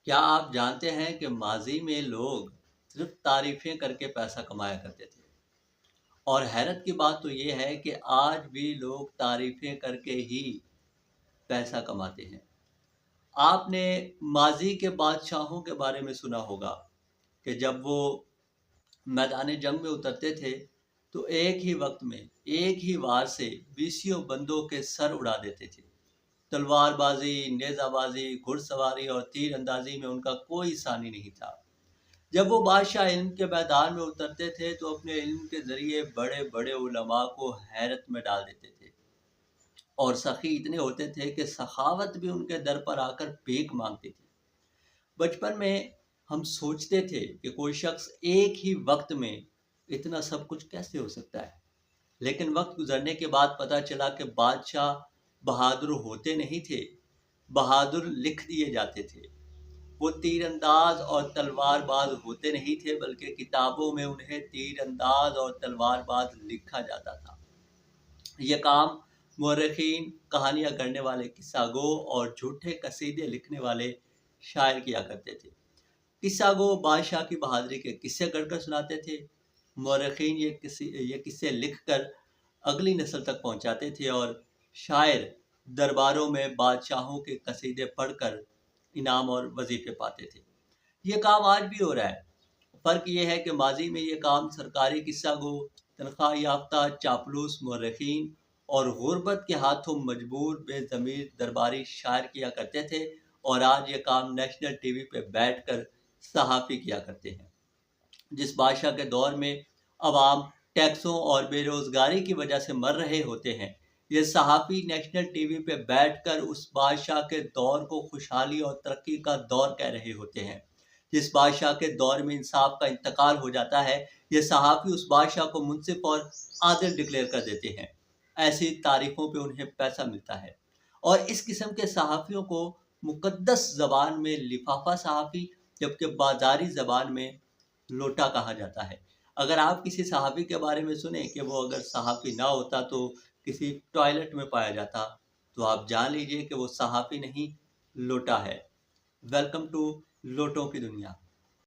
کیا آپ جانتے ہیں کہ ماضی میں لوگ صرف تعریفیں کر کے پیسہ کمایا کرتے تھے؟ اور حیرت کی بات تو یہ ہے کہ آج بھی لوگ تعریفیں کر کے ہی پیسہ کماتے ہیں۔ آپ نے ماضی کے بادشاہوں کے بارے میں سنا ہوگا کہ جب وہ میدان جنگ میں اترتے تھے تو ایک ہی وقت میں ایک ہی وار سے بیسیوں بندوں کے سر اڑا دیتے تھے۔ تلوار بازی، نیزہ بازی، گھڑ سواری اور تیر اندازی میں ان کا کوئی ثانی نہیں تھا۔ جب وہ بادشاہ علم کے میدان میں اترتے تھے تو اپنے علم کے ذریعے بڑے بڑے علماء کو حیرت میں ڈال دیتے تھے، اور سخی اتنے ہوتے تھے کہ سخاوت بھی ان کے در پر آ کر بھیک مانگتی تھی۔ بچپن میں ہم سوچتے تھے کہ کوئی شخص ایک ہی وقت میں اتنا سب کچھ کیسے ہو سکتا ہے، لیکن وقت گزرنے کے بعد پتہ چلا کہ بادشاہ بہادر ہوتے نہیں تھے، بہادر لکھ دیے جاتے تھے۔ وہ تیر انداز اور تلوار باز ہوتے نہیں تھے، بلکہ کتابوں میں انہیں تیر انداز اور تلوار باز لکھا جاتا تھا۔ یہ کام مورخین، کہانیاں گڑھنے والے، قصہ گو اور جھوٹے قصیدے لکھنے والے شاعر کیا کرتے تھے۔ قصہ گو بادشاہ کی بہادری کے قصے گڑھ کر سناتے تھے، مورخین یہ قصے لکھ کر اگلی نسل تک پہنچاتے تھے، اور شاعر درباروں میں بادشاہوں کے قصیدے پڑھ کر انعام اور وظیفے پاتے تھے۔ یہ کام آج بھی ہو رہا ہے۔ فرق یہ ہے کہ ماضی میں یہ کام سرکاری قصہ گو، تنخواہ یافتہ چاپلوس مورخین اور غربت کے ہاتھوں مجبور بے ضمیر درباری شاعر کیا کرتے تھے، اور آج یہ کام نیشنل ٹی وی پہ بیٹھ کر صحافی کیا کرتے ہیں۔ جس بادشاہ کے دور میں عوام ٹیکسوں اور بے روزگاری کی وجہ سے مر رہے ہوتے ہیں، یہ صحافی نیشنل ٹی وی پہ بیٹھ کر اس بادشاہ کے دور کو خوشحالی اور ترقی کا دور کہہ رہے ہوتے ہیں۔ جس بادشاہ کے دور میں انصاف کا انتقال ہو جاتا ہے، یہ صحافی اس بادشاہ کو منصف اور عادل ڈکلیئر کر دیتے ہیں۔ ایسی تعریفوں پہ انہیں پیسہ ملتا ہے، اور اس قسم کے صحافیوں کو مقدس زبان میں لفافہ صحافی، جبکہ بازاری زبان میں لوٹا کہا جاتا ہے۔ اگر آپ کسی صحافی کے بارے میں سنیں کہ وہ اگر صحافی نہ ہوتا تو کسی ٹوائلٹ میں پایا جاتا، تو آپ جان لیجئے کہ وہ صحافی نہیں، لوٹا ہے۔ ویلکم ٹو لوٹوں کی دنیا۔